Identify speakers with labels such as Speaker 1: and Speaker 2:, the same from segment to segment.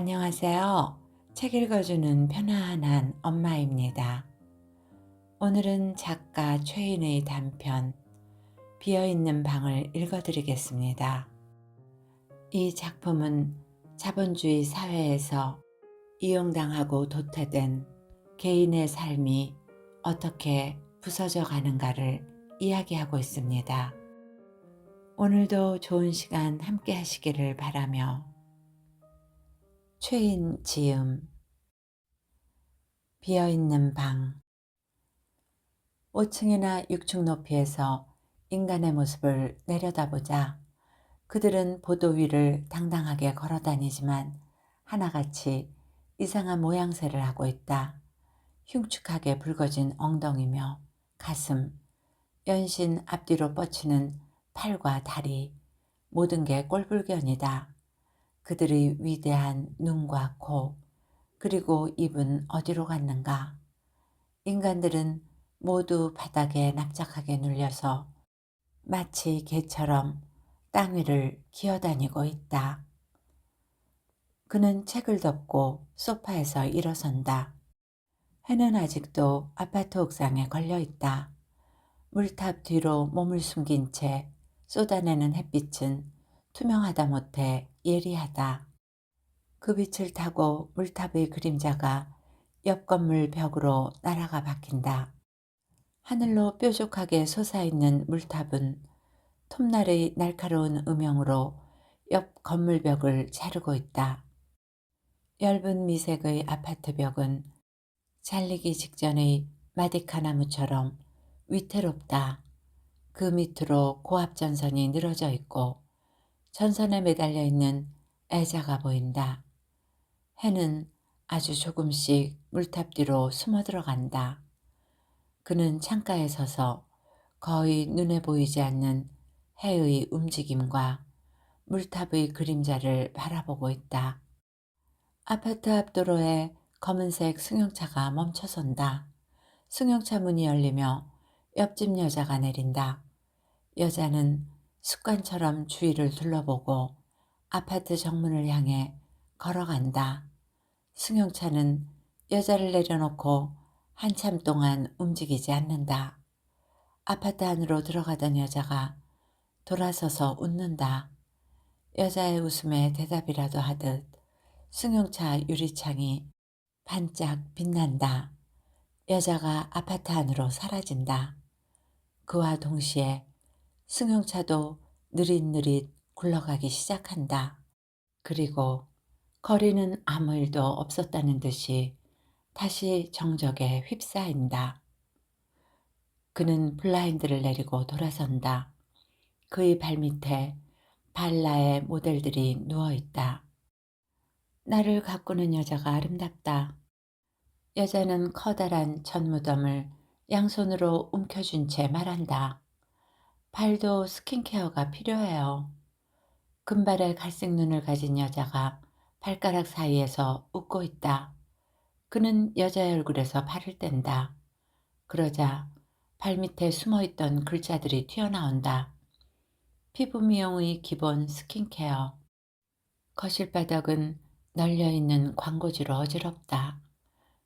Speaker 1: 안녕하세요. 책 읽어주는 편안한 엄마입니다. 오늘은 작가 최인의 단편 비어있는 방을 읽어드리겠습니다. 이 작품은 자본주의 사회에서 이용당하고 도태된 개인의 삶이 어떻게 부서져 가는가를 이야기하고 있습니다. 오늘도 좋은 시간 함께 하시기를 바라며 최인지음 비어있는 방 5층이나 6층 높이에서 인간의 모습을 내려다보자 그들은 보도 위를 당당하게 걸어다니지만 하나같이 이상한 모양새를 하고 있다. 흉측하게 붉어진 엉덩이며 가슴, 연신 앞뒤로 뻗치는 팔과 다리, 모든 게 꼴불견이다. 그들의 위대한 눈과 코, 그리고 입은 어디로 갔는가? 인간들은 모두 바닥에 납작하게 눌려서 마치 개처럼 땅 위를 기어다니고 있다. 그는 책을 덮고 소파에서 일어선다. 해는 아직도 아파트 옥상에 걸려 있다. 물탑 뒤로 몸을 숨긴 채 쏟아내는 햇빛은 투명하다 못해 예리하다. 그 빛을 타고 물탑의 그림자가 옆 건물 벽으로 날아가 박힌다. 하늘로 뾰족하게 솟아있는 물탑은 톱날의 날카로운 음영으로 옆 건물벽을 자르고 있다. 엷은 미색의 아파트 벽은 잘리기 직전의 마디카 나무처럼 위태롭다. 그 밑으로 고압전선이 늘어져 있고 전선에 매달려 있는 애자가 보인다. 해는 아주 조금씩 물탑 뒤로 숨어 들어간다. 그는 창가에 서서 거의 눈에 보이지 않는 해의 움직임과 물탑의 그림자를 바라보고 있다. 아파트 앞 도로에 검은색 승용차가 멈춰선다. 승용차 문이 열리며 옆집 여자가 내린다. 여자는 습관처럼 주위를 둘러보고 아파트 정문을 향해 걸어간다. 승용차는 여자를 내려놓고 한참 동안 움직이지 않는다. 아파트 안으로 들어가던 여자가 돌아서서 웃는다. 여자의 웃음에 대답이라도 하듯 승용차 유리창이 반짝 빛난다. 여자가 아파트 안으로 사라진다. 그와 동시에 승용차도 느릿느릿 굴러가기 시작한다. 그리고 거리는 아무 일도 없었다는 듯이 다시 정적에 휩싸인다. 그는 블라인드를 내리고 돌아선다. 그의 발밑에 발라의 모델들이 누워있다. 나를 가꾸는 여자가 아름답다. 여자는 커다란 젖무덤을 양손으로 움켜쥔 채 말한다. 발도 스킨케어가 필요해요. 금발의 갈색 눈을 가진 여자가 발가락 사이에서 웃고 있다. 그는 여자의 얼굴에서 발을 뗀다. 그러자 발밑에 숨어있던 글자들이 튀어나온다. 피부 미용의 기본 스킨케어. 거실 바닥은 널려있는 광고지로 어지럽다.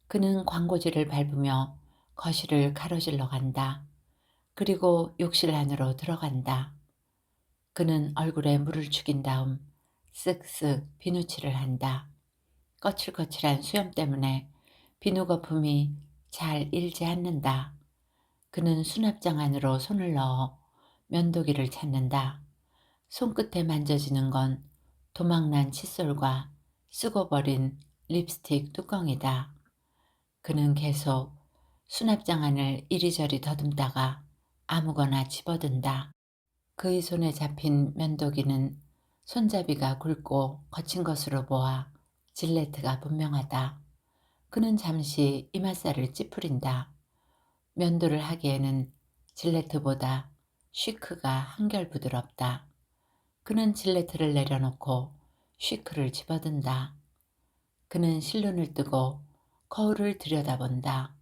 Speaker 1: 그는 광고지를 밟으며 거실을 가로질러 간다. 그리고 욕실 안으로 들어간다. 그는 얼굴에 물을 죽인 다음 쓱쓱 비누칠을 한다. 거칠거칠한 수염 때문에 비누 거품이 잘 일지 않는다. 그는 수납장 안으로 손을 넣어 면도기를 찾는다. 손끝에 만져지는 건 도망난 칫솔과 쓰고 버린 립스틱 뚜껑이다. 그는 계속 수납장 안을 이리저리 더듬다가 아무거나 집어든다. 그의 손에 잡힌 면도기는 손잡이가 굵고 거친 것으로 보아 질레트가 분명하다. 그는 잠시 이맛살을 찌푸린다. 면도를 하기에는 질레트보다 쉬크가 한결 부드럽다. 그는 질레트를 내려놓고 쉬크를 집어든다. 그는 실눈을 뜨고 거울을 들여다본다.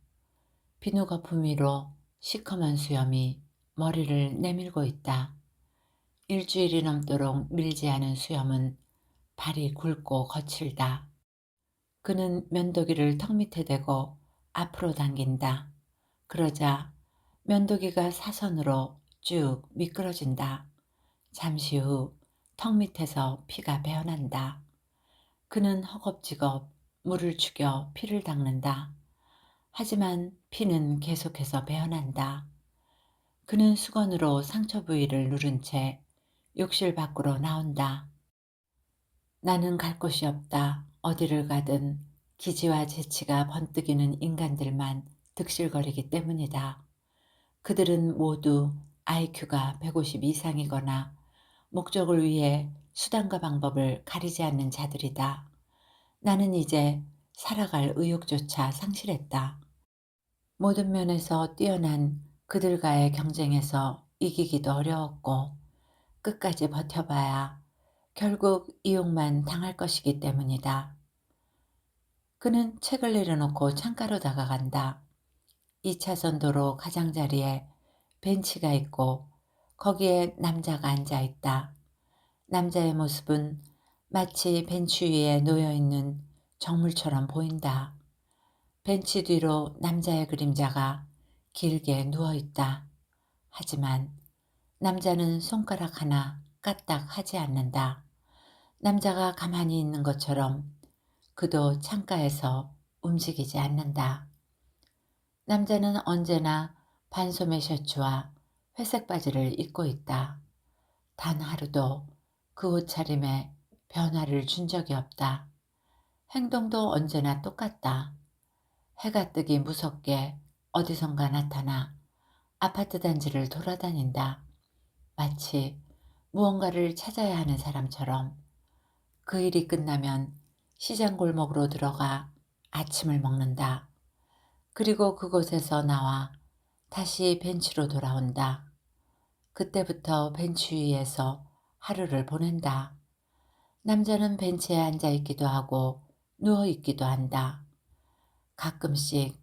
Speaker 1: 비누 거품 위로 시커먼 수염이 머리를 내밀고 있다. 일주일이 넘도록 밀지 않은 수염은 발이 굵고 거칠다. 그는 면도기를 턱 밑에 대고 앞으로 당긴다. 그러자 면도기가 사선으로 쭉 미끄러진다. 잠시 후 턱 밑에서 피가 배어난다. 그는 허겁지겁 물을 죽여 피를 닦는다. 하지만 피는 계속해서 배어난다. 그는 수건으로 상처 부위를 누른 채 욕실 밖으로 나온다. 나는 갈 곳이 없다. 어디를 가든 기지와 재치가 번뜩이는 인간들만 득실거리기 때문이다. 그들은 모두 IQ가 150 이상이거나 목적을 위해 수단과 방법을 가리지 않는 자들이다. 나는 이제 살아갈 의욕조차 상실했다. 모든 면에서 뛰어난 그들과의 경쟁에서 이기기도 어려웠고 끝까지 버텨봐야 결국 이용만 당할 것이기 때문이다. 그는 책을 내려놓고 창가로 다가간다. 2차선 도로 가장자리에 벤치가 있고 거기에 남자가 앉아 있다. 남자의 모습은 마치 벤치 위에 놓여있는 정물처럼 보인다. 벤치 뒤로 남자의 그림자가 길게 누워있다. 하지만 남자는 손가락 하나 까딱 하지 않는다. 남자가 가만히 있는 것처럼 그도 창가에서 움직이지 않는다. 남자는 언제나 반소매 셔츠와 회색 바지를 입고 있다. 단 하루도 그 옷차림에 변화를 준 적이 없다. 행동도 언제나 똑같다. 해가 뜨기 무섭게 어디선가 나타나 아파트 단지를 돌아다닌다. 마치 무언가를 찾아야 하는 사람처럼. 그 일이 끝나면 시장 골목으로 들어가 아침을 먹는다. 그리고 그곳에서 나와 다시 벤치로 돌아온다. 그때부터 벤치 위에서 하루를 보낸다. 남자는 벤치에 앉아 있기도 하고 누워 있기도 한다. 가끔씩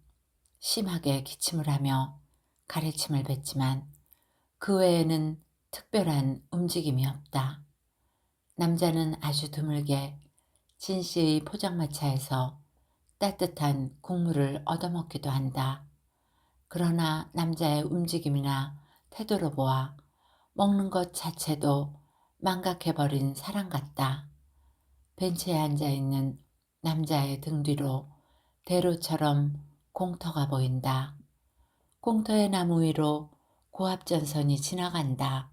Speaker 1: 심하게 기침을 하며 가래침을 뱉지만 그 외에는 특별한 움직임이 없다. 남자는 아주 드물게 진씨의 포장마차에서 따뜻한 국물을 얻어먹기도 한다. 그러나 남자의 움직임이나 태도로 보아 먹는 것 자체도 망각해버린 사람 같다. 벤치에 앉아있는 남자의 등 뒤로 대로처럼 공터가 보인다. 공터의 나무 위로 고압전선이 지나간다.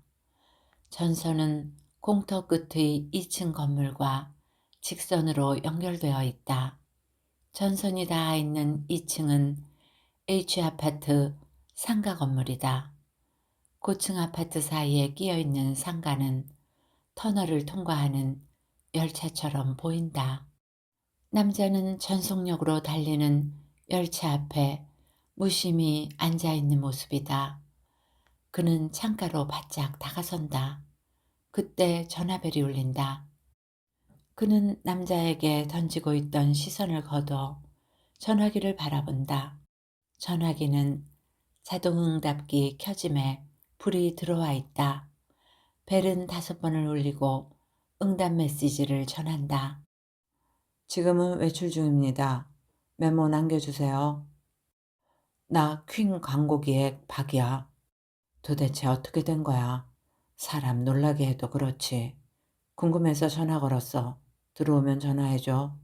Speaker 1: 전선은 공터 끝의 2층 건물과 직선으로 연결되어 있다. 전선이 닿아 있는 2층은 H아파트 상가 건물이다. 고층 아파트 사이에 끼어 있는 상가는 터널을 통과하는 열차처럼 보인다. 남자는 전속력으로 달리는 열차 앞에 무심히 앉아 있는 모습이다. 그는 창가로 바짝 다가선다. 그때 전화벨이 울린다. 그는 남자에게 던지고 있던 시선을 거둬 전화기를 바라본다. 전화기는 자동응답기 켜짐에 불이 들어와 있다. 벨은 5번을 울리고 응답 메시지를 전한다. 지금은 외출 중입니다. 메모 남겨주세요. 나 퀸 광고 기획 박이야. 도대체 어떻게 된 거야? 사람 놀라게 해도 그렇지. 궁금해서 전화 걸었어. 들어오면 전화해줘.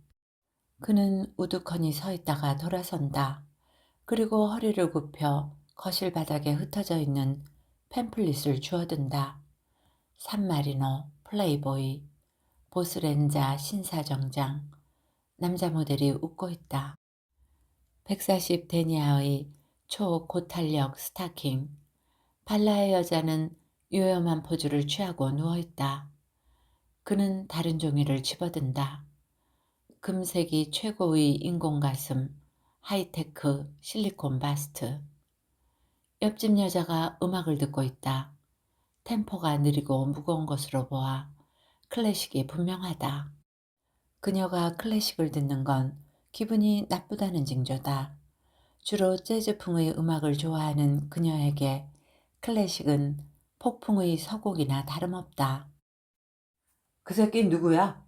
Speaker 1: 그는 우두커니 서 있다가 돌아선다. 그리고 허리를 굽혀 거실 바닥에 흩어져 있는 팸플릿을 주워든다. 산마리노, 플레이보이, 보스렌자 신사정장, 남자 모델이 웃고 있다. 140 데니아의 초고탄력 스타킹, 발라의 여자는 요염한 포즈를 취하고 누워있다. 그는 다른 종이를 집어든다. 금색이 최고의 인공가슴, 하이테크 실리콘 바스트. 옆집 여자가 음악을 듣고 있다. 템포가 느리고 무거운 것으로 보아 클래식이 분명하다. 그녀가 클래식을 듣는 건 기분이 나쁘다는 징조다. 주로 재즈풍의 음악을 좋아하는 그녀에게 클래식은 폭풍의 서곡이나 다름없다. 그 새끼 누구야?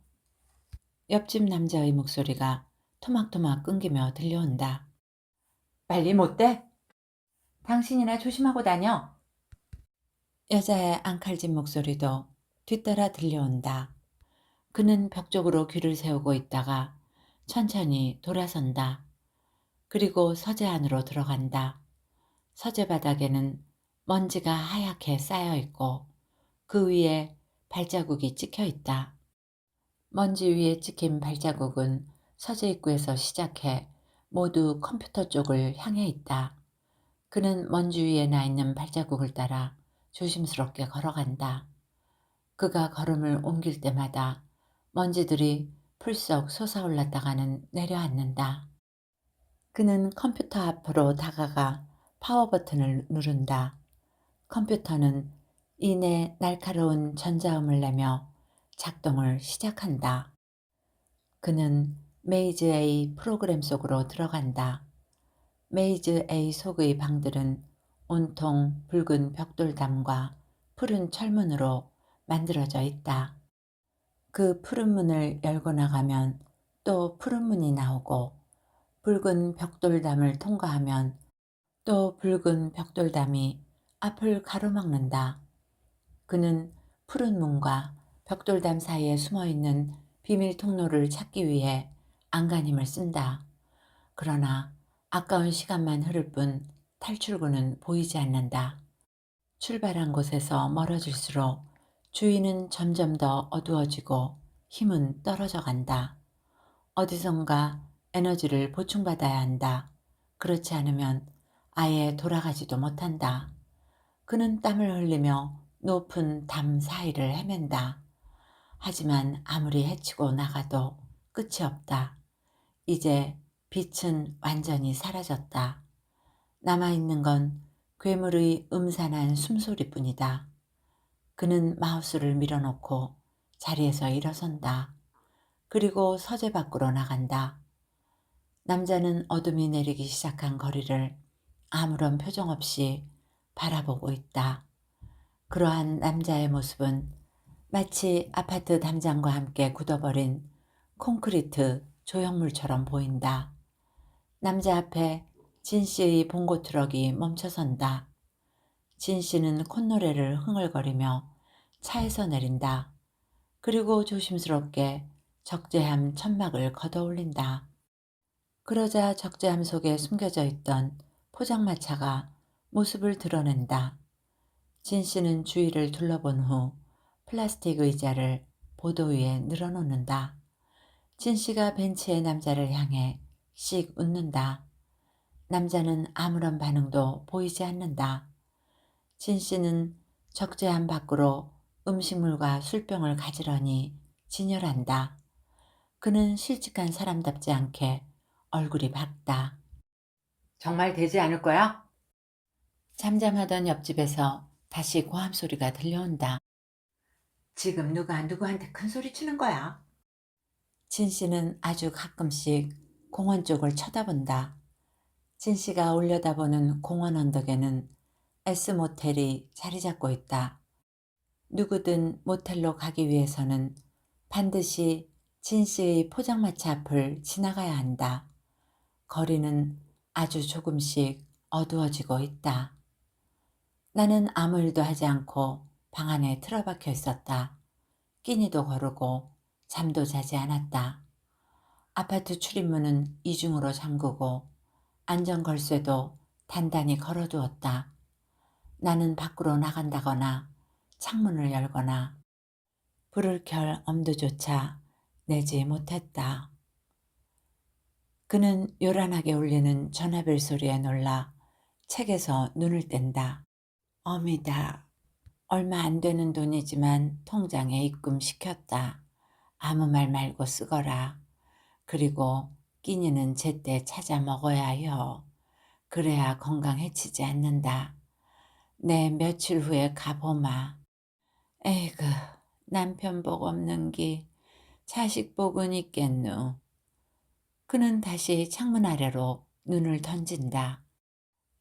Speaker 1: 옆집 남자의 목소리가 토막토막 끊기며 들려온다. 빨리 못 돼? 당신이나 조심하고 다녀. 여자의 앙칼진 목소리도 뒤따라 들려온다. 그는 벽 쪽으로 귀를 세우고 있다가 천천히 돌아선다. 그리고 서재 안으로 들어간다. 서재 바닥에는 먼지가 하얗게 쌓여 있고 그 위에 발자국이 찍혀 있다. 먼지 위에 찍힌 발자국은 서재 입구에서 시작해 모두 컴퓨터 쪽을 향해 있다. 그는 먼지 위에 나 있는 발자국을 따라 조심스럽게 걸어간다. 그가 걸음을 옮길 때마다 먼지들이 풀썩 솟아올랐다가는 내려앉는다. 그는 컴퓨터 앞으로 다가가 파워 버튼을 누른다. 컴퓨터는 이내 날카로운 전자음을 내며 작동을 시작한다. 그는 메이즈 A 프로그램 속으로 들어간다. 메이즈 A 속의 방들은 온통 붉은 벽돌담과 푸른 철문으로 만들어져 있다. 그 푸른 문을 열고 나가면 또 푸른 문이 나오고 붉은 벽돌담을 통과하면 또 붉은 벽돌담이 앞을 가로막는다. 그는 푸른 문과 벽돌담 사이에 숨어있는 비밀 통로를 찾기 위해 안간힘을 쓴다. 그러나 아까운 시간만 흐를 뿐 탈출구는 보이지 않는다. 출발한 곳에서 멀어질수록 주위는 점점 더 어두워지고 힘은 떨어져 간다. 어디선가 에너지를 보충받아야 한다. 그렇지 않으면 아예 돌아가지도 못한다. 그는 땀을 흘리며 높은 담 사이를 헤맨다. 하지만 아무리 헤치고 나가도 끝이 없다. 이제 빛은 완전히 사라졌다. 남아있는 건 괴물의 음산한 숨소리뿐이다. 그는 마우스를 밀어놓고 자리에서 일어선다. 그리고 서재 밖으로 나간다. 남자는 어둠이 내리기 시작한 거리를 아무런 표정 없이 바라보고 있다. 그러한 남자의 모습은 마치 아파트 담장과 함께 굳어버린 콘크리트 조형물처럼 보인다. 남자 앞에 진 씨의 봉고 트럭이 멈춰선다. 진 씨는 콧노래를 흥얼거리며 차에서 내린다. 그리고 조심스럽게 적재함 천막을 걷어올린다. 그러자 적재함 속에 숨겨져 있던 포장마차가 모습을 드러낸다. 진 씨는 주위를 둘러본 후 플라스틱 의자를 보도 위에 늘어놓는다. 진 씨가 벤치의 남자를 향해 씩 웃는다. 남자는 아무런 반응도 보이지 않는다. 진 씨는 적재함 밖으로 음식물과 술병을 가지런히 진열한다. 그는 실직한 사람답지 않게 얼굴이 밝다. 정말 되지 않을 거야? 잠잠하던 옆집에서 다시 고함 소리가 들려온다. 지금 누가 누구한테 큰 소리 치는 거야? 진 씨는 아주 가끔씩 공원 쪽을 쳐다본다. 진 씨가 올려다보는 공원 언덕에는 S 모텔이 자리 잡고 있다. 누구든 모텔로 가기 위해서는 반드시 진 씨의 포장마차 앞을 지나가야 한다. 거리는 아주 조금씩 어두워지고 있다. 나는 아무 일도 하지 않고 방 안에 틀어박혀 있었다. 끼니도 거르고 잠도 자지 않았다. 아파트 출입문은 이중으로 잠그고 안전걸쇠도 단단히 걸어두었다. 나는 밖으로 나간다거나 창문을 열거나 불을 켤 엄두조차 내지 못했다. 그는 요란하게 울리는 전화벨 소리에 놀라 책에서 눈을 뗀다. 어미다. 얼마 안 되는 돈이지만 통장에 입금시켰다. 아무 말 말고 쓰거라. 그리고 끼니는 제때 찾아 먹어야 해요. 그래야 건강 해치지 않는다. 내 며칠 후에 가보마. 에이그, 남편 복 없는 기 자식 복은 있겠누. 그는 다시 창문 아래로 눈을 던진다.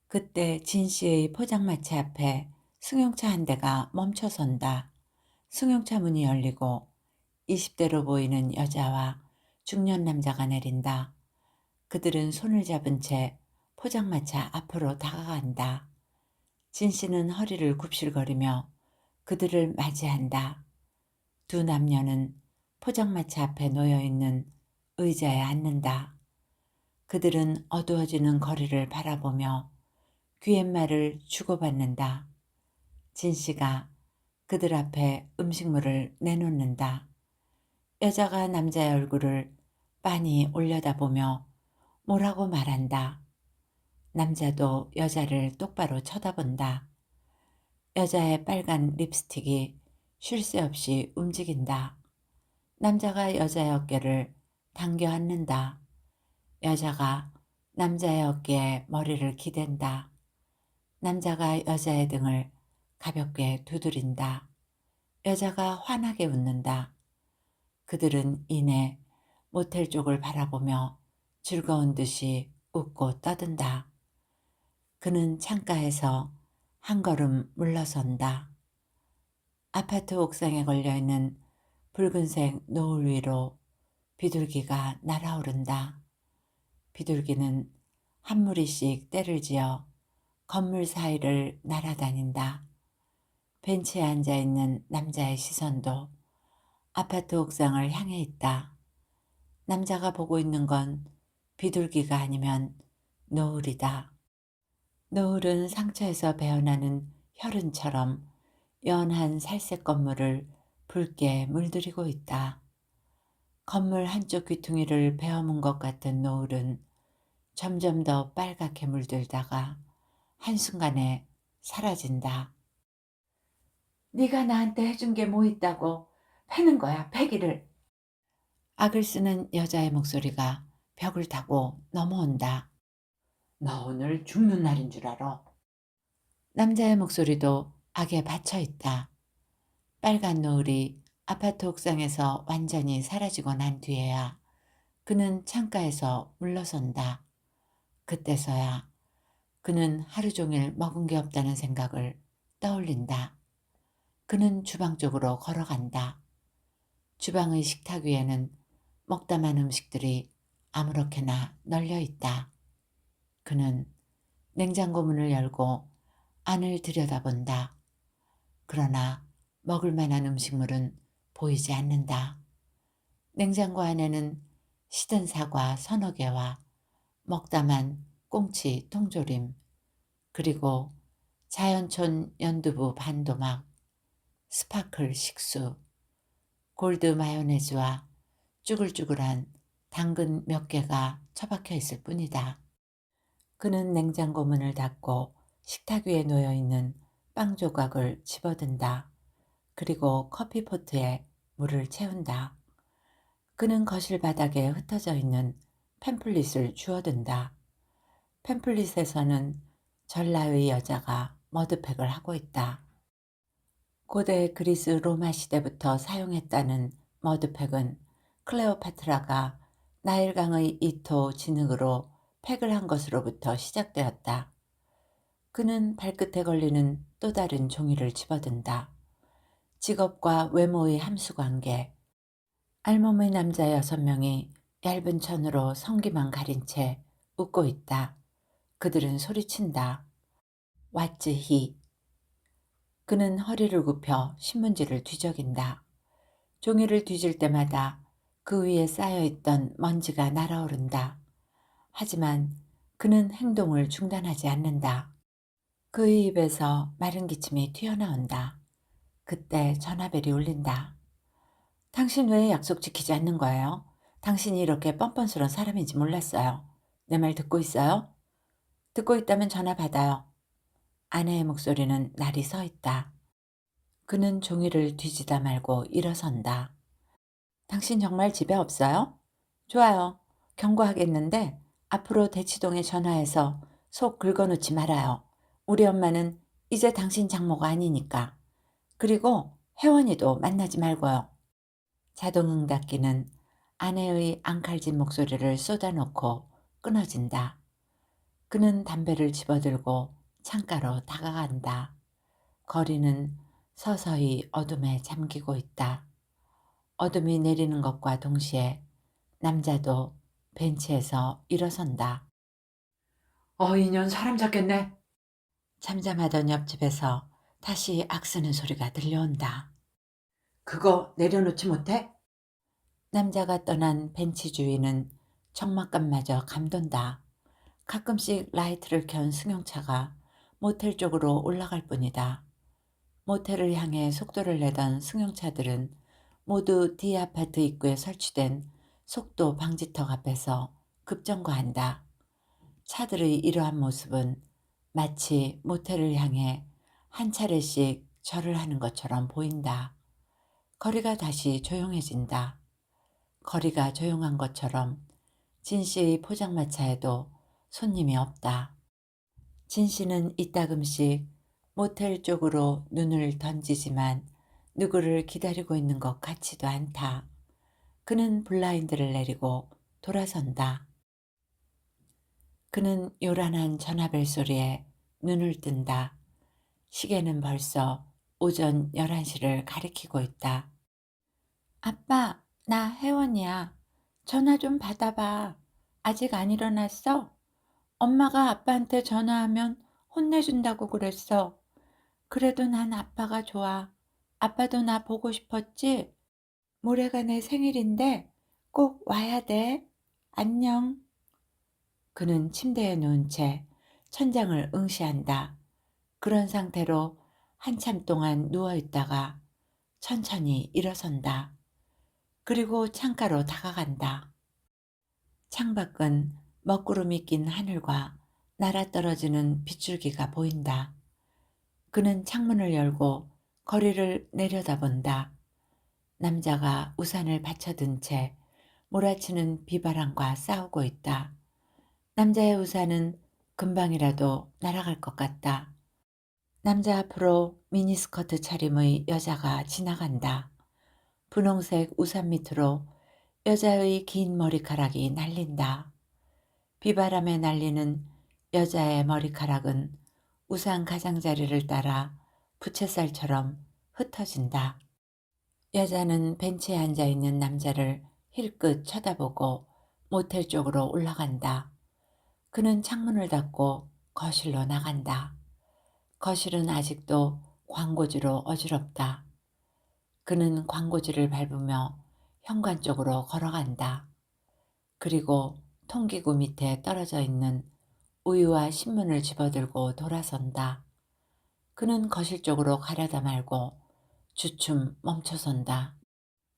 Speaker 1: 그때 진 씨의 포장마차 앞에 승용차 한 대가 멈춰선다. 승용차 문이 열리고 20대로 보이는 여자와 중년 남자가 내린다. 그들은 손을 잡은 채 포장마차 앞으로 다가간다. 진 씨는 허리를 굽실거리며 그들을 맞이한다. 두 남녀는 포장마차 앞에 놓여 있는 의자에 앉는다. 그들은 어두워지는 거리를 바라보며 귀옛말을 주고받는다. 진 씨가 그들 앞에 음식물을 내놓는다. 여자가 남자의 얼굴을 빤히 올려다보며 뭐라고 말한다. 남자도 여자를 똑바로 쳐다본다. 여자의 빨간 립스틱이 쉴 새 없이 움직인다. 남자가 여자의 어깨를 당겨 안는다. 여자가 남자의 어깨에 머리를 기댄다. 남자가 여자의 등을 가볍게 두드린다. 여자가 환하게 웃는다. 그들은 이내 모텔 쪽을 바라보며 즐거운 듯이 웃고 떠든다. 그는 창가에서 한 걸음 물러선다. 아파트 옥상에 걸려있는 붉은색 노을 위로 비둘기가 날아오른다. 비둘기는 한 무리씩 떼를 지어 건물 사이를 날아다닌다. 벤치에 앉아있는 남자의 시선도 아파트 옥상을 향해 있다. 남자가 보고 있는 건 비둘기가 아니면 노을이다. 노을은 상처에서 배어나는 혈흔처럼 연한 살색 건물을 붉게 물들이고 있다. 건물 한쪽 귀퉁이를 베어문 것 같은 노을은 점점 더 빨갛게 물들다가 한순간에 사라진다. 네가 나한테 해준 게 뭐 있다고 패는 거야, 패기를. 악을 쓰는 여자의 목소리가 벽을 타고 넘어온다. 너 오늘 죽는 날인 줄 알아. 남자의 목소리도 악에 받쳐 있다. 빨간 노을이 아파트 옥상에서 완전히 사라지고 난 뒤에야 그는 창가에서 물러선다. 그때서야 그는 하루 종일 먹은 게 없다는 생각을 떠올린다. 그는 주방 쪽으로 걸어간다. 주방의 식탁 위에는 먹다만 음식들이 아무렇게나 널려 있다. 그는 냉장고 문을 열고 안을 들여다본다. 그러나 먹을 만한 음식물은 보이지 않는다. 냉장고 안에는 시든 사과 서너 개와 먹다만 꽁치 통조림, 그리고 자연촌 연두부 반도막, 스파클 식수, 골드 마요네즈와 쭈글쭈글한 당근 몇 개가 처박혀 있을 뿐이다. 그는 냉장고 문을 닫고 식탁 위에 놓여 있는 빵 조각을 집어든다. 그리고 커피포트에 물을 채운다. 그는 거실 바닥에 흩어져 있는 팸플릿을 주워든다. 팸플릿에서는 전라의 여자가 머드팩을 하고 있다. 고대 그리스 로마 시대부터 사용했다는 머드팩은 클레오파트라가 나일강의 이토 진흙으로 팩을 한 것으로부터 시작되었다. 그는 발끝에 걸리는 또 다른 종이를 집어든다. 직업과 외모의 함수관계. 알몸의 남자 6명이 얇은 천으로 성기만 가린 채 웃고 있다. 그들은 소리친다. 왓츠 히. 그는 허리를 굽혀 신문지를 뒤적인다. 종이를 뒤질 때마다 그 위에 쌓여있던 먼지가 날아오른다. 하지만 그는 행동을 중단하지 않는다. 그의 입에서 마른 기침이 튀어나온다. 그때 전화벨이 울린다. 당신 왜 약속 지키지 않는 거예요? 당신이 이렇게 뻔뻔스러운 사람인지 몰랐어요. 내 말 듣고 있어요? 듣고 있다면 전화 받아요. 아내의 목소리는 날이 서 있다. 그는 종이를 뒤지다 말고 일어선다. 당신 정말 집에 없어요? 좋아요. 경고하겠는데 앞으로 대치동에 전화해서 속 긁어놓지 말아요. 우리 엄마는 이제 당신 장모가 아니니까. 그리고 혜원이도 만나지 말고요. 자동응답기는 아내의 앙칼진 목소리를 쏟아놓고 끊어진다. 그는 담배를 집어들고 창가로 다가간다. 거리는 서서히 어둠에 잠기고 있다. 어둠이 내리는 것과 동시에 남자도 벤치에서 일어선다.
Speaker 2: 인연 사람 잡겠네.
Speaker 1: 잠잠하던 옆집에서 다시 악쓰는 소리가 들려온다.
Speaker 2: 그거 내려놓지 못해?
Speaker 1: 남자가 떠난 벤치 주위는 적막감마저 감돈다. 가끔씩 라이트를 켠 승용차가 모텔 쪽으로 올라갈 뿐이다. 모텔을 향해 속도를 내던 승용차들은 모두 D 아파트 입구에 설치된 속도 방지턱 앞에서 급정거한다. 차들의 이러한 모습은 마치 모텔을 향해 한 차례씩 절을 하는 것처럼 보인다. 거리가 다시 조용해진다. 거리가 조용한 것처럼 진 씨의 포장마차에도 손님이 없다. 진 씨는 이따금씩 모텔 쪽으로 눈을 던지지만 누구를 기다리고 있는 것 같지도 않다. 그는 블라인드를 내리고 돌아선다. 그는 요란한 전화벨 소리에 눈을 뜬다. 시계는 벌써 오전 11시를 가리키고 있다. 아빠, 나 혜원이야. 전화 좀 받아봐. 아직 안 일어났어? 엄마가 아빠한테 전화하면 혼내준다고 그랬어. 그래도 난 아빠가 좋아. 아빠도 나 보고 싶었지? 모레가 내 생일인데 꼭 와야 돼. 안녕. 그는 침대에 누운 채 천장을 응시한다. 그런 상태로 한참 동안 누워 있다가 천천히 일어선다. 그리고 창가로 다가간다. 창밖은 먹구름이 낀 하늘과 날아떨어지는 빗줄기가 보인다. 그는 창문을 열고 거리를 내려다본다. 남자가 우산을 받쳐든 채 몰아치는 비바람과 싸우고 있다. 남자의 우산은 금방이라도 날아갈 것 같다. 남자 앞으로 미니스커트 차림의 여자가 지나간다. 분홍색 우산 밑으로 여자의 긴 머리카락이 날린다. 비바람에 날리는 여자의 머리카락은 우산 가장자리를 따라 부채살처럼 흩어진다. 여자는 벤치에 앉아 있는 남자를 힐끗 쳐다보고 모텔 쪽으로 올라간다. 그는 창문을 닫고 거실로 나간다. 거실은 아직도 광고지로 어지럽다. 그는 광고지를 밟으며 현관 쪽으로 걸어간다. 그리고 통기구 밑에 떨어져 있는 우유와 신문을 집어들고 돌아선다. 그는 거실 쪽으로 가려다 말고 주춤 멈춰선다.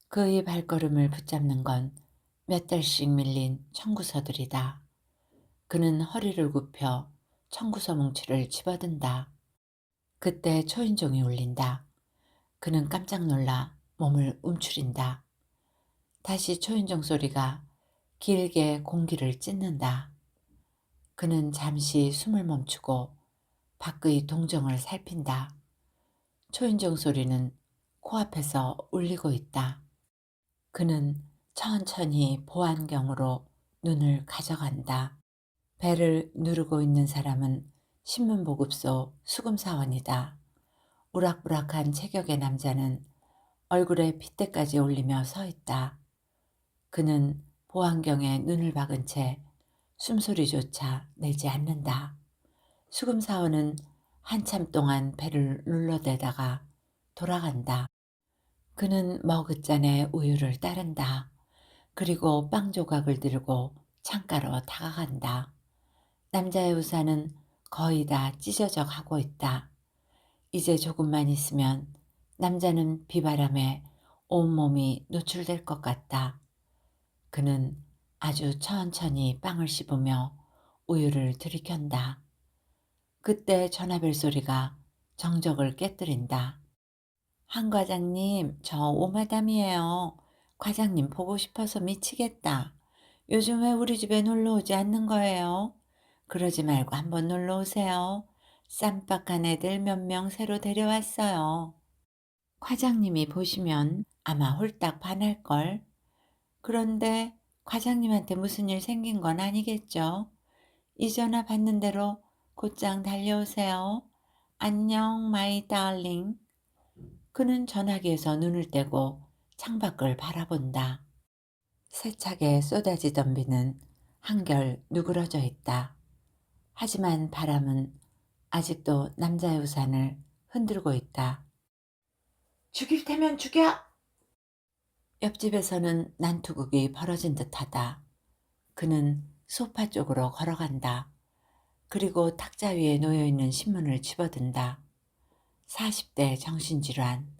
Speaker 1: 그의 발걸음을 붙잡는 건 몇 달씩 밀린 청구서들이다. 그는 허리를 굽혀 청구서 뭉치를 집어든다. 그때 초인종이 울린다. 그는 깜짝 놀라 몸을 움츠린다. 다시 초인종 소리가 길게 공기를 찢는다. 그는 잠시 숨을 멈추고 밖의 동정을 살핀다. 초인종 소리는 코앞에서 울리고 있다. 그는 천천히 보안경으로 눈을 가져간다. 배를 누르고 있는 사람은 신문보급소 수금사원이다. 우락부락한 체격의 남자는 얼굴에 핏대까지 올리며 서 있다. 그는 보안경에 눈을 박은 채 숨소리조차 내지 않는다. 수금사원은 한참 동안 배를 눌러대다가 돌아간다. 그는 머그잔에 우유를 따른다. 그리고 빵 조각을 들고 창가로 다가간다. 남자의 우산은 거의 다 찢어져 가고 있다. 이제 조금만 있으면 남자는 비바람에 온몸이 노출될 것 같다. 그는 아주 천천히 빵을 씹으며 우유를 들이켠다. 그때 전화벨 소리가 정적을 깨뜨린다. 한 과장님, 저 오마담이에요. 과장님 보고 싶어서 미치겠다. 요즘 왜 우리 집에 놀러 오지 않는 거예요? 그러지 말고 한번 놀러 오세요. 쌈박한 애들 몇 명 새로 데려왔어요. 과장님이 보시면 아마 홀딱 반할걸. 그런데 과장님한테 무슨 일 생긴 건 아니겠죠? 이 전화 받는 대로 곧장 달려오세요. 안녕, 마이 달링. 그는 전화기에서 눈을 떼고 창밖을 바라본다. 세차게 쏟아지던 비는 한결 누그러져 있다. 하지만 바람은 아직도 남자의 우산을 흔들고 있다.
Speaker 2: 죽일 테면 죽여!
Speaker 1: 옆집에서는 난투극이 벌어진 듯하다. 그는 소파 쪽으로 걸어간다. 그리고 탁자 위에 놓여있는 신문을 집어든다. 40대 정신질환.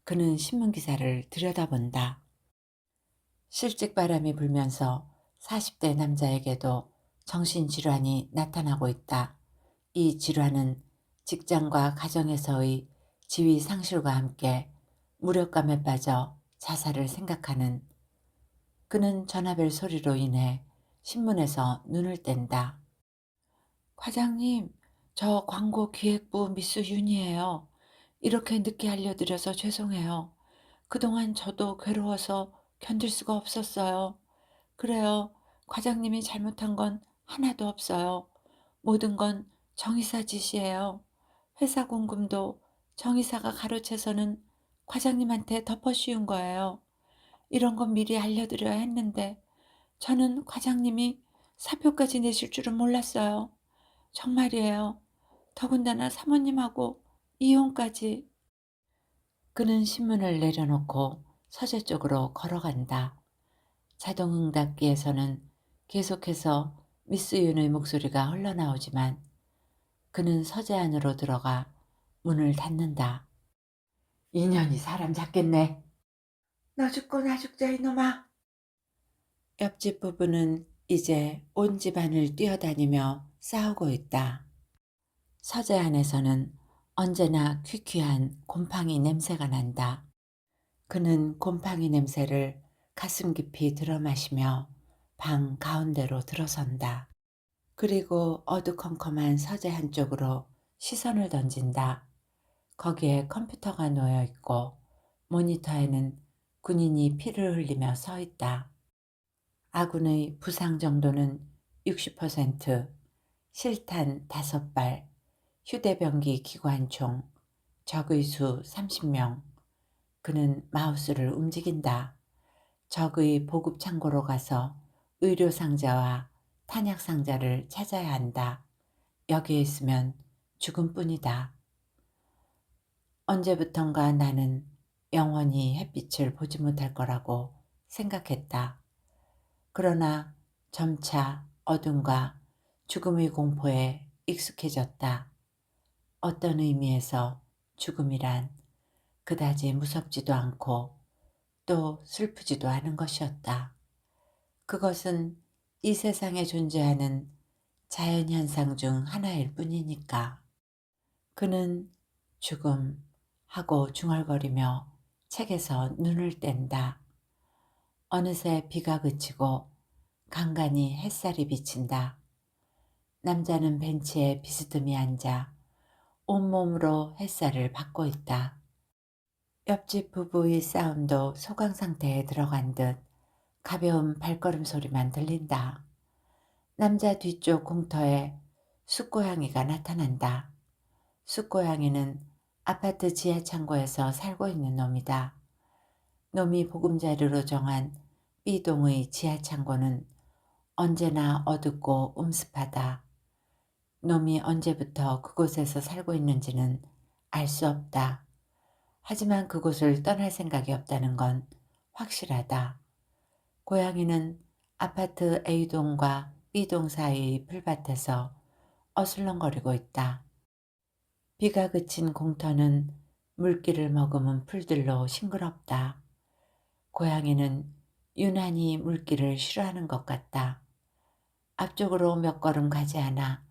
Speaker 1: 그는 신문기사를 들여다본다. 실직바람이 불면서 40대 남자에게도 정신질환이 나타나고 있다. 이 질환은 직장과 가정에서의 지위 상실과 함께 무력감에 빠져 자살을 생각하는. 그는 전화벨 소리로 인해 신문에서 눈을 뗀다. 과장님, 저 광고 기획부 미스 윤이에요. 이렇게 늦게 알려드려서 죄송해요. 그동안 저도 괴로워서 견딜 수가 없었어요. 그래요. 과장님이 잘못한 건 하나도 없어요. 모든 건 정이사 짓이에요. 회사 공금도 정이사가 가로채서는 과장님한테 덮어씌운 거예요. 이런 건 미리 알려드려야 했는데 저는 과장님이 사표까지 내실 줄은 몰랐어요. 정말이에요. 더군다나 사모님하고 이혼까지. 그는 신문을 내려놓고 서재 쪽으로 걸어간다. 자동응답기에서는 계속해서 미스 윤의 목소리가 흘러나오지만 그는 서재 안으로 들어가 문을 닫는다.
Speaker 2: 인연이 사람 잡겠네. 너 죽고 나 죽자 이놈아.
Speaker 1: 옆집 부부는 이제 온 집안을 뛰어다니며 싸우고 있다. 서재 안에서는 언제나 퀴퀴한 곰팡이 냄새가 난다. 그는 곰팡이 냄새를 가슴 깊이 들어마시며 방 가운데로 들어선다. 그리고 어두컴컴한 서재 한쪽으로 시선을 던진다. 거기에 컴퓨터가 놓여 있고 모니터에는 군인이 피를 흘리며 서 있다. 아군의 부상 정도는 60%, 실탄 5발, 휴대병기 기관총, 적의 수 30명. 그는 마우스를 움직인다. 적의 보급 창고로 가서 의료 상자와 탄약 상자를 찾아야 한다. 여기에 있으면 죽음뿐이다. 언제부턴가 나는 영원히 햇빛을 보지 못할 거라고 생각했다. 그러나 점차 어둠과 죽음의 공포에 익숙해졌다. 어떤 의미에서 죽음이란 그다지 무섭지도 않고 또 슬프지도 않은 것이었다. 그것은 이 세상에 존재하는 자연현상 중 하나일 뿐이니까. 그는 죽음 하고 중얼거리며 책에서 눈을 뗀다. 어느새 비가 그치고 간간히 햇살이 비친다. 남자는 벤치에 비스듬히 앉아 온몸으로 햇살을 받고 있다. 옆집 부부의 싸움도 소강 상태에 들어간 듯 가벼운 발걸음 소리만 들린다. 남자 뒤쪽 공터에 숫고양이가 나타난다. 숫고양이는 아파트 지하 창고에서 살고 있는 놈이다. 놈이 보금자리로 정한 B동의 지하 창고는 언제나 어둡고 음습하다. 놈이 언제부터 그곳에서 살고 있는지는 알 수 없다. 하지만 그곳을 떠날 생각이 없다는 건 확실하다. 고양이는 아파트 A동과 B동 사이의 풀밭에서 어슬렁거리고 있다. 비가 그친 공터는 물기를 머금은 풀들로 싱그럽다. 고양이는 유난히 물기를 싫어하는 것 같다. 앞쪽으로 몇 걸음 가지 않아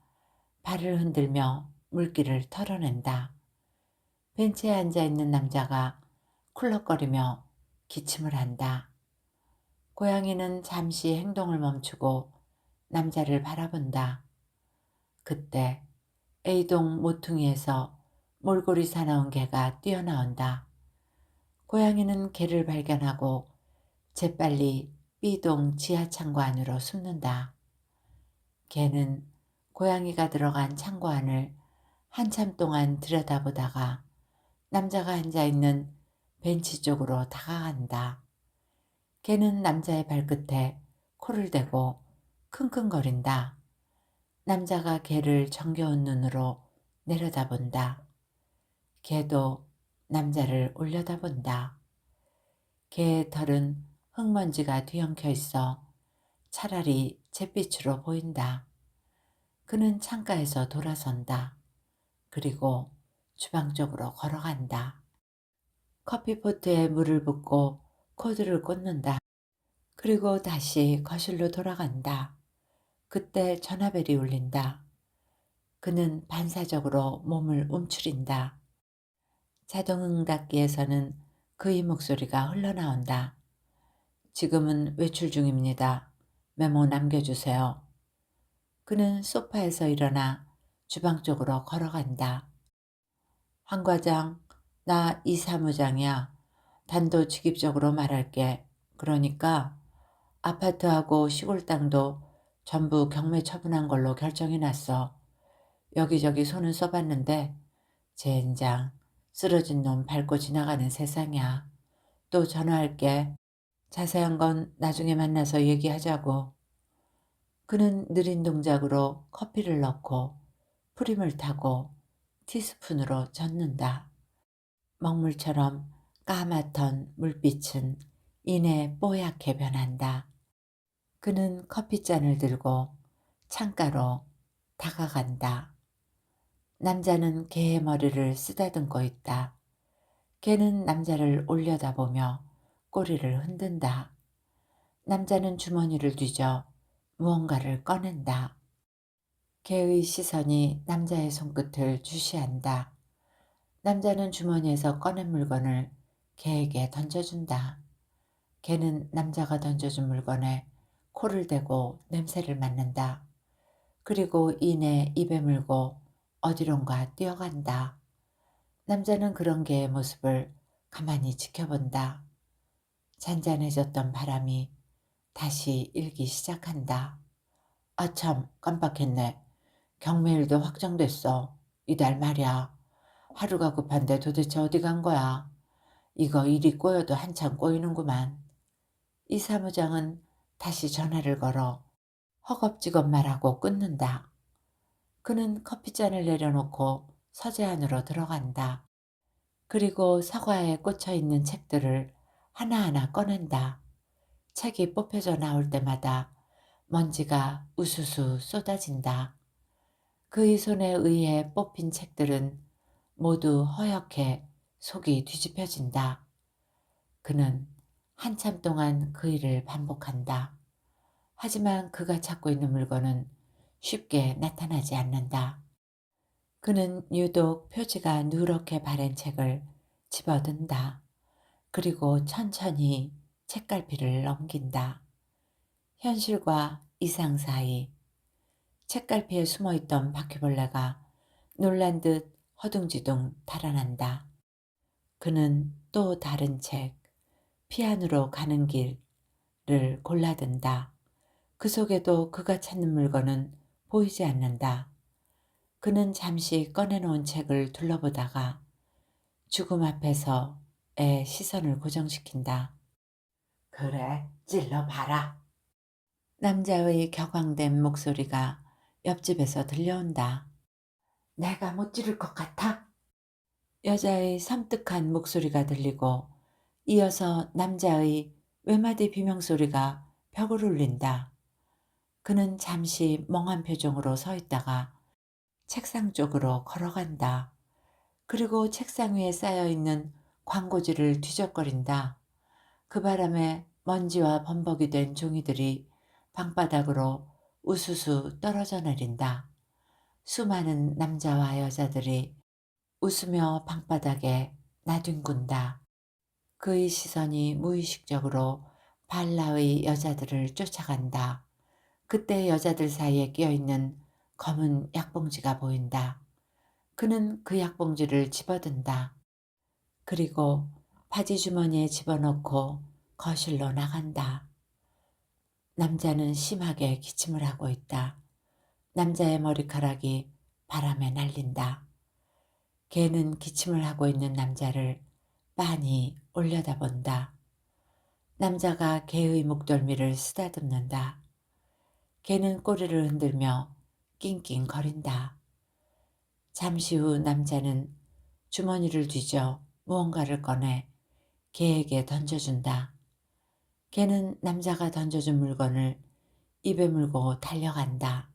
Speaker 1: 발을 흔들며 물기를 털어낸다. 벤치에 앉아있는 남자가 쿨럭거리며 기침을 한다. 고양이는 잠시 행동을 멈추고 남자를 바라본다. 그때 A동 모퉁이에서 몰골이 사나운 개가 뛰어나온다. 고양이는 개를 발견하고 재빨리 B동 지하 창고 안으로 숨는다. 개는 고양이가 들어간 창고 안을 한참 동안 들여다보다가 남자가 앉아있는 벤치 쪽으로 다가간다. 개는 남자의 발끝에 코를 대고 킁킁거린다. 남자가 개를 정겨운 눈으로 내려다본다. 개도 남자를 올려다본다. 개의 털은 흙먼지가 뒤엉켜 있어 차라리 잿빛으로 보인다. 그는 창가에서 돌아선다. 그리고 주방 쪽으로 걸어간다. 커피포트에 물을 붓고 코드를 꽂는다. 그리고 다시 거실로 돌아간다. 그때 전화벨이 울린다. 그는 반사적으로 몸을 움츠린다. 자동응답기에서는 그의 목소리가 흘러나온다. 지금은 외출 중입니다. 메모 남겨주세요. 그는 소파에서 일어나 주방 쪽으로 걸어간다. 한 과장, 나 이 사무장이야. 단도직입적으로 말할게. 그러니까 아파트하고 시골 땅도 전부 경매 처분한 걸로 결정이 났어. 여기저기 손은 써봤는데 젠장 쓰러진 놈 밟고 지나가는 세상이야. 또 전화할게. 자세한 건 나중에 만나서 얘기하자고. 그는 느린 동작으로 커피를 넣고 프림을 타고 티스푼으로 젓는다. 먹물처럼 까맣던 물빛은 이내 뽀얗게 변한다. 그는 커피잔을 들고 창가로 다가간다. 남자는 개의 머리를 쓰다듬고 있다. 개는 남자를 올려다보며 꼬리를 흔든다. 남자는 주머니를 뒤져 무언가를 꺼낸다. 개의 시선이 남자의 손끝을 주시한다. 남자는 주머니에서 꺼낸 물건을 개에게 던져준다. 개는 남자가 던져준 물건에 코를 대고 냄새를 맡는다. 그리고 이내 입에 물고 어디론가 뛰어간다. 남자는 그런 개의 모습을 가만히 지켜본다. 잔잔해졌던 바람이 다시 일기 시작한다. 아참, 깜빡했네. 경매일도 확정됐어. 이달 말이야. 하루가 급한데 도대체 어디 간 거야? 이거 일이 꼬여도 한참 꼬이는구만. 이 사무장은 다시 전화를 걸어 허겁지겁 말하고 끊는다. 그는 커피잔을 내려놓고 서재 안으로 들어간다. 그리고 서가에 꽂혀 있는 책들을 하나하나 꺼낸다. 책이 뽑혀져 나올 때마다 먼지가 우수수 쏟아진다. 그의 손에 의해 뽑힌 책들은 모두 허옇게 속이 뒤집혀진다. 그는 한참 동안 그 일을 반복한다. 하지만 그가 찾고 있는 물건은 쉽게 나타나지 않는다. 그는 유독 표지가 누렇게 바랜 책을 집어든다. 그리고 천천히 책갈피를 넘긴다. 현실과 이상 사이 책갈피에 숨어있던 바퀴벌레가 놀란 듯 허둥지둥 달아난다. 그는 또 다른 책, 피안으로 가는 길을 골라든다. 그 속에도 그가 찾는 물건은 보이지 않는다. 그는 잠시 꺼내놓은 책을 둘러보다가 죽음 앞에서의 시선을 고정시킨다. 그래, 찔러봐라. 남자의 격앙된 목소리가 옆집에서 들려온다. 내가 못 찌를 것 같아? 여자의 섬뜩한 목소리가 들리고 이어서 남자의 외마디 비명소리가 벽을 울린다. 그는 잠시 멍한 표정으로 서 있다가 책상 쪽으로 걸어간다. 그리고 책상 위에 쌓여있는 광고지를 뒤적거린다. 그 바람에 먼지와 범벅이 된 종이들이 방바닥으로 우수수 떨어져 내린다. 수많은 남자와 여자들이 웃으며 방바닥에 나뒹군다. 그의 시선이 무의식적으로 발라의 여자들을 쫓아간다. 그때 여자들 사이에 끼어있는 검은 약봉지가 보인다. 그는 그 약봉지를 집어든다. 그리고 바지 주머니에 집어넣고 거실로 나간다. 남자는 심하게 기침을 하고 있다. 남자의 머리카락이 바람에 날린다. 개는 기침을 하고 있는 남자를 빤히 올려다본다. 남자가 개의 목덜미를 쓰다듬는다. 개는 꼬리를 흔들며 낑낑거린다. 잠시 후 남자는 주머니를 뒤져 무언가를 꺼내 개에게 던져준다. 개는 남자가 던져준 물건을 입에 물고 달려간다.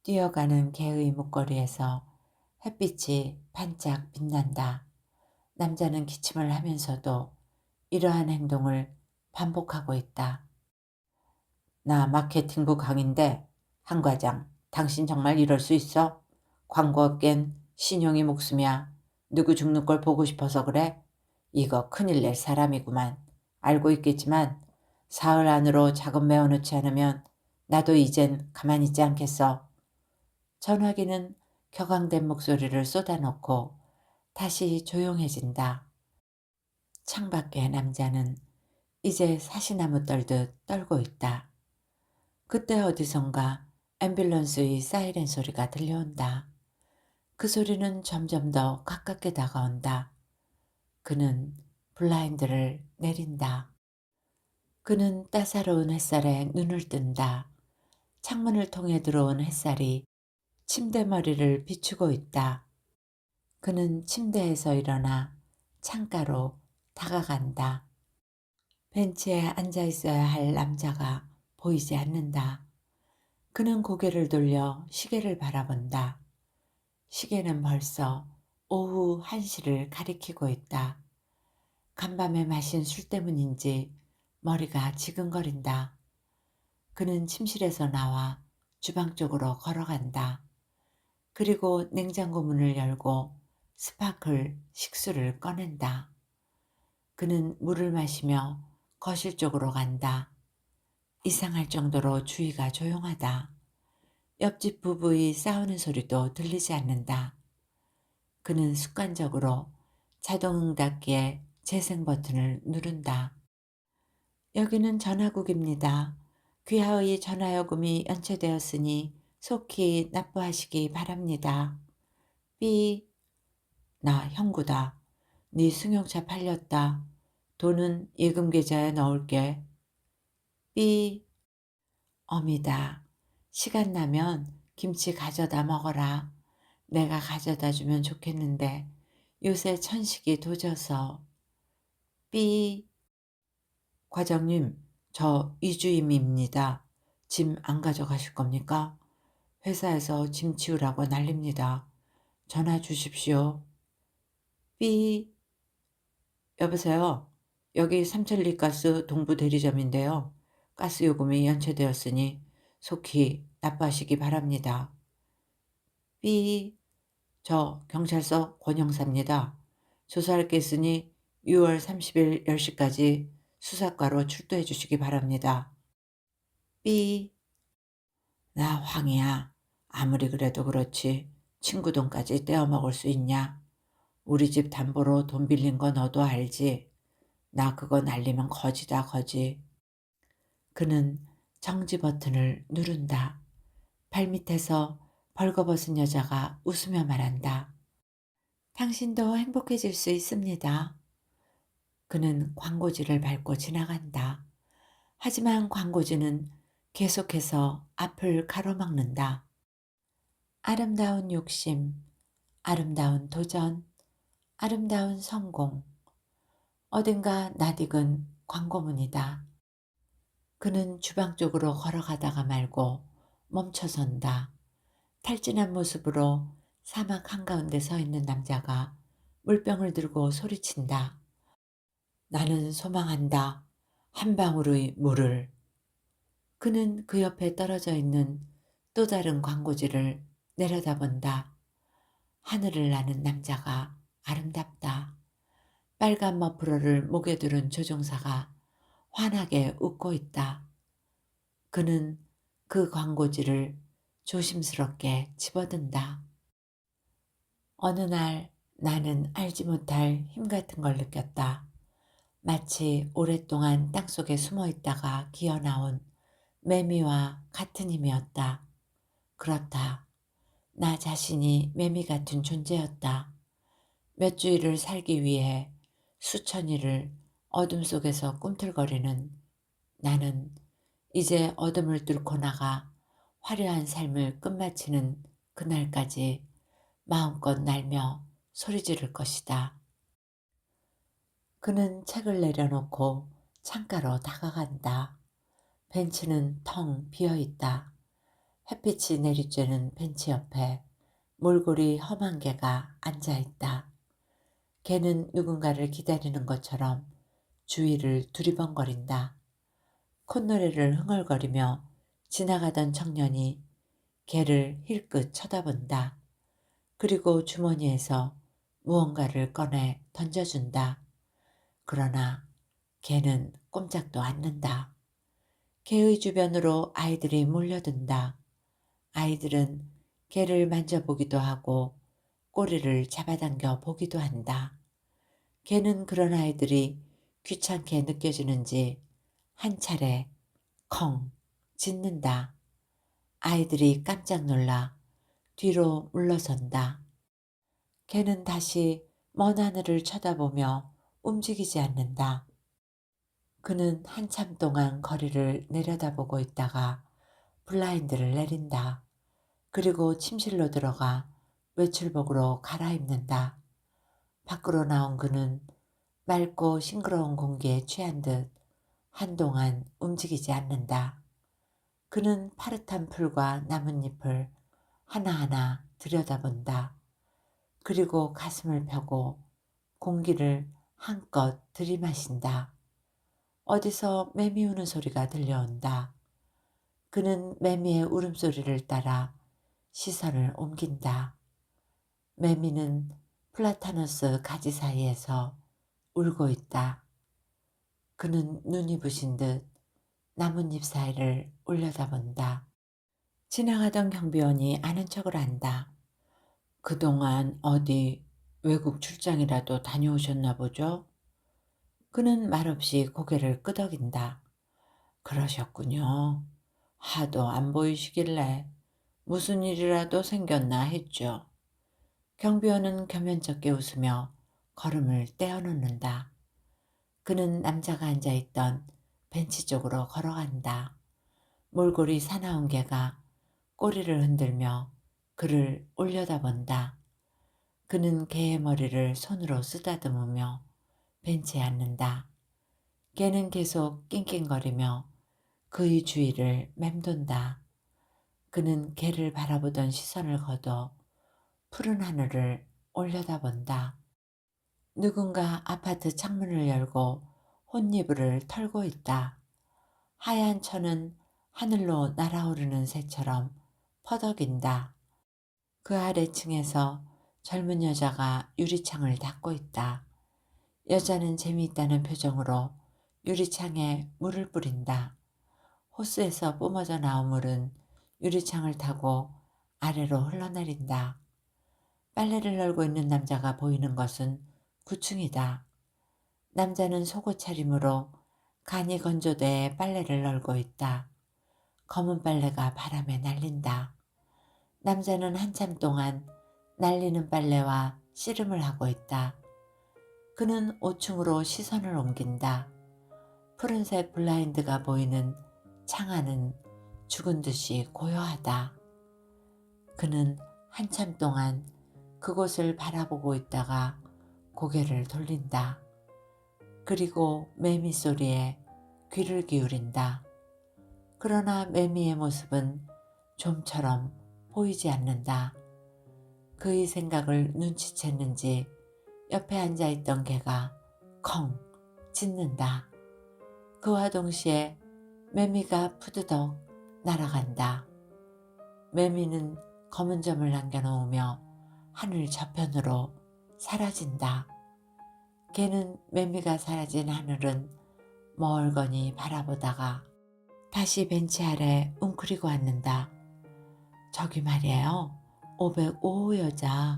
Speaker 1: 뛰어가는 개의 목걸이에서 햇빛이 반짝 빛난다. 남자는 기침을 하면서도 이러한 행동을 반복하고 있다. 나 마케팅부 강인데 한 과장, 당신 정말 이럴 수 있어? 광고업계는 신용이 목숨이야. 누구 죽는 걸 보고 싶어서 그래? 이거 큰일 낼 사람이구만. 알고 있겠지만 사흘 안으로 자금 메워놓지 않으면 나도 이젠 가만히 있지 않겠어. 전화기는 격앙된 목소리를 쏟아놓고 다시 조용해진다. 창밖의 남자는 이제 사시나무 떨듯 떨고 있다. 그때 어디선가 앰뷸런스의 사이렌 소리가 들려온다. 그 소리는 점점 더 가깝게 다가온다. 그는 블라인드를 내린다. 그는 따사로운 햇살에 눈을 뜬다. 창문을 통해 들어온 햇살이 침대 머리를 비추고 있다. 그는 침대에서 일어나 창가로 다가간다. 벤치에 앉아 있어야 할 남자가 보이지 않는다. 그는 고개를 돌려 시계를 바라본다. 시계는 벌써 오후 1시를 가리키고 있다. 간밤에 마신 술 때문인지 머리가 지근거린다. 그는 침실에서 나와 주방 쪽으로 걸어간다. 그리고 냉장고 문을 열고 스파클 식수를 꺼낸다. 그는 물을 마시며 거실 쪽으로 간다. 이상할 정도로 주위가 조용하다. 옆집 부부의 싸우는 소리도 들리지 않는다. 그는 습관적으로 자동응답기의 재생 버튼을 누른다. 여기는 전화국입니다. 귀하의 전화요금이 연체되었으니 속히 납부하시기 바랍니다. 삐. 나 형구다. 네 승용차 팔렸다. 돈은 예금 계좌에 넣을게. 삐. 어미다. 시간 나면 김치 가져다 먹어라. 내가 가져다 주면 좋겠는데 요새 천식이 도져서. 삐. 과장님, 저 이주임입니다. 짐 안 가져가실 겁니까? 회사에서 짐 치우라고 난립니다. 전화 주십시오. 삐. 여보세요. 여기 삼천리가스 동부 대리점인데요. 가스 요금이 연체되었으니 속히 납부하시기 바랍니다. 삐. 저 경찰서 권형사입니다. 조사할 게 있으니 6월 30일 10시까지 수사과로 출두해 주시기 바랍니다. 삐. 나 황이야. 아무리 그래도 그렇지 친구 돈까지 떼어먹을 수 있냐? 우리 집 담보로 돈 빌린 거 너도 알지? 나 그거 날리면 거지다 거지. 그는 정지 버튼을 누른다. 발밑에서 벌거벗은 여자가 웃으며 말한다. 당신도 행복해질 수 있습니다. 그는 광고지를 밟고 지나간다. 하지만 광고지는 계속해서 앞을 가로막는다. 아름다운 욕심, 아름다운 도전, 아름다운 성공. 어딘가 낯익은 광고문이다. 그는 주방 쪽으로 걸어가다가 말고 멈춰선다. 탈진한 모습으로 사막 한가운데 서 있는 남자가 물병을 들고 소리친다. 나는 소망한다. 한 방울의 물을. 그는 그 옆에 떨어져 있는 또 다른 광고지를 내려다본다. 하늘을 나는 남자가 아름답다. 빨간 머프러를 목에 두른 조종사가 환하게 웃고 있다. 그는 그 광고지를 조심스럽게 집어든다. 어느 날 나는 알지 못할 힘 같은 걸 느꼈다. 마치 오랫동안 땅속에 숨어 있다가 기어나온 매미와 같은 힘이었다. 그렇다. 나 자신이 매미 같은 존재였다. 몇 주일을 살기 위해 수천 일을 어둠 속에서 꿈틀거리는 나는 이제 어둠을 뚫고 나가 화려한 삶을 끝마치는 그날까지 마음껏 날며 소리 지를 것이다. 그는 책을 내려놓고 창가로 다가간다. 벤치는 텅 비어 있다. 햇빛이 내리쬐는 벤치 옆에 몰골이 험한 개가 앉아 있다. 개는 누군가를 기다리는 것처럼 주위를 두리번거린다. 콧노래를 흥얼거리며 지나가던 청년이 개를 힐끗 쳐다본다. 그리고 주머니에서 무언가를 꺼내 던져준다. 그러나 개는 꼼짝도 않는다. 개의 주변으로 아이들이 몰려든다. 아이들은 개를 만져보기도 하고 꼬리를 잡아당겨 보기도 한다. 개는 그런 아이들이 귀찮게 느껴지는지 한 차례 컹 짖는다. 아이들이 깜짝 놀라 뒤로 물러선다. 개는 다시 먼 하늘을 쳐다보며 움직이지 않는다. 그는 한참 동안 거리를 내려다보고 있다가 블라인드를 내린다. 그리고 침실로 들어가 외출복으로 갈아입는다. 밖으로 나온 그는 맑고 싱그러운 공기에 취한 듯 한동안 움직이지 않는다. 그는 파릇한 풀과 나뭇잎을 하나하나 들여다본다. 그리고 가슴을 펴고 공기를 한껏 들이마신다. 어디서 매미 우는 소리가 들려온다. 그는 매미의 울음소리를 따라 시선을 옮긴다. 매미는 플라타너스 가지 사이에서 울고 있다. 그는 눈이 부신 듯 나뭇잎 사이를 올려다본다. 지나가던 경비원이 아는 척을 한다. 그동안 어디 외국 출장이라도 다녀오셨나 보죠? 그는 말없이 고개를 끄덕인다. 그러셨군요. 하도 안 보이시길래 무슨 일이라도 생겼나 했죠. 경비원은 겸연쩍게 웃으며 걸음을 떼어놓는다. 그는 남자가 앉아있던 벤치 쪽으로 걸어간다. 몰골이 사나운 개가 꼬리를 흔들며 그를 올려다본다. 그는 개의 머리를 손으로 쓰다듬으며 벤치에 앉는다. 개는 계속 낑낑거리며 그의 주위를 맴돈다. 그는 개를 바라보던 시선을 거둬 푸른 하늘을 올려다본다. 누군가 아파트 창문을 열고 혼이불을 털고 있다. 하얀 천은 하늘로 날아오르는 새처럼 퍼덕인다. 그 아래층에서 젊은 여자가 유리창을 닦고 있다. 여자는 재미있다는 표정으로 유리창에 물을 뿌린다. 호스에서 뿜어져 나온 물은 유리창을 타고 아래로 흘러내린다. 빨래를 널고 있는 남자가 보이는 것은 9층이다. 남자는 속옷 차림으로 간이 건조대에 빨래를 널고 있다. 검은 빨래가 바람에 날린다. 남자는 한참 동안 날리는 빨래와 씨름을 하고 있다. 그는 5층으로 시선을 옮긴다. 푸른색 블라인드가 보이는 창 안은 죽은 듯이 고요하다. 그는 한참 동안 그곳을 바라보고 있다가 고개를 돌린다. 그리고 매미 소리에 귀를 기울인다. 그러나 매미의 모습은 좀처럼 보이지 않는다. 그의 생각을 눈치챘는지 옆에 앉아있던 개가 컹 짖는다. 그와 동시에 매미가 푸드덕 날아간다. 매미는 검은 점을 남겨놓으며 하늘 저편으로 사라진다. 개는 매미가 사라진 하늘은 멀거니 바라보다가 다시 벤치 아래 웅크리고 앉는다. 저기 말이에요. 505호 여자.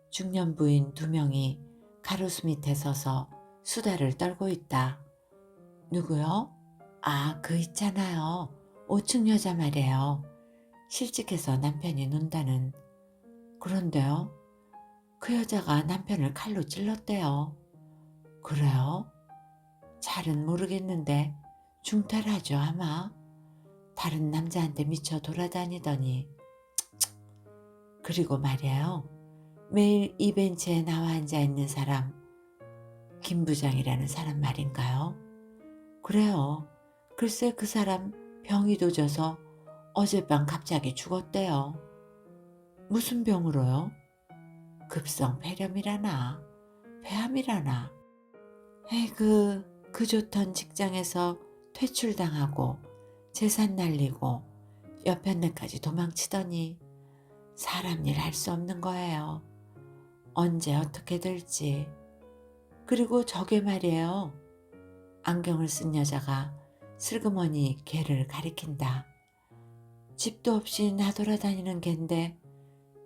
Speaker 1: 중년 부인 2명이 가로수 밑에 서서 수다를 떨고 있다. 누구요? 아, 그 있잖아요. 5층 여자 말이에요. 실직해서 남편이 논다는. 그런데요? 그 여자가 남편을 칼로 찔렀대요. 그래요? 잘은 모르겠는데 중탈하죠 아마. 다른 남자한테 미쳐 돌아다니더니. 그리고 말이에요. 매일 이 벤치에 나와 앉아 있는 사람, 김 부장이라는 사람 말인가요? 그래요. 글쎄 그 사람 병이 도져서 어젯밤 갑자기 죽었대요. 무슨 병으로요? 급성 폐렴이라나 폐암이라나. 에이그, 그 좋던 직장에서 퇴출당하고 재산 날리고 여편네까지 도망치더니 사람 일 할 수 없는 거예요. 언제 어떻게 될지. 그리고 저게 말이에요. 안경을 쓴 여자가 슬그머니 걔를 가리킨다. 집도 없이 나돌아다니는 걘데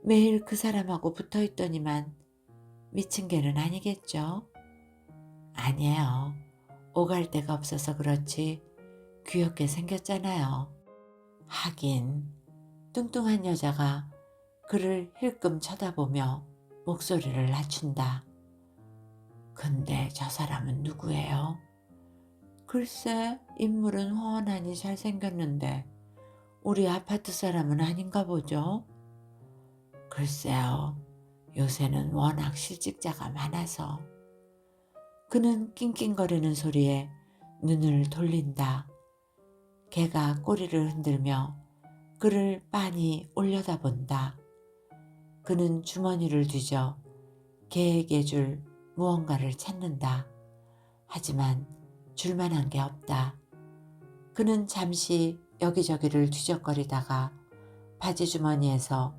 Speaker 1: 매일 그 사람하고 붙어있더니만 미친 개는 아니겠죠? 아니에요. 오갈 데가 없어서 그렇지 귀엽게 생겼잖아요. 하긴 뚱뚱한 여자가 그를 힐끔 쳐다보며 목소리를 낮춘다. 근데 저 사람은 누구예요? 글쎄 인물은 훤하니 잘생겼는데 우리 아파트 사람은 아닌가 보죠? 글쎄요. 요새는 워낙 실직자가 많아서. 그는 낑낑거리는 소리에 눈을 돌린다. 개가 꼬리를 흔들며 그를 빤히 올려다본다. 그는 주머니를 뒤져 개에게 줄 무언가를 찾는다. 하지만 줄만한 게 없다. 그는 잠시 여기저기를 뒤적거리다가 바지 주머니에서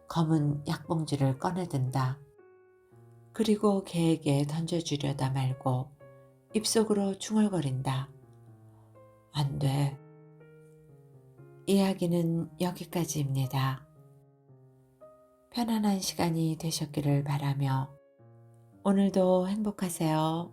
Speaker 1: 검은 약봉지를 꺼내든다. 그리고 개에게 던져주려다 말고 입속으로 중얼거린다. 안 돼. 이야기는 여기까지입니다. 편안한 시간이 되셨기를 바라며 오늘도 행복하세요.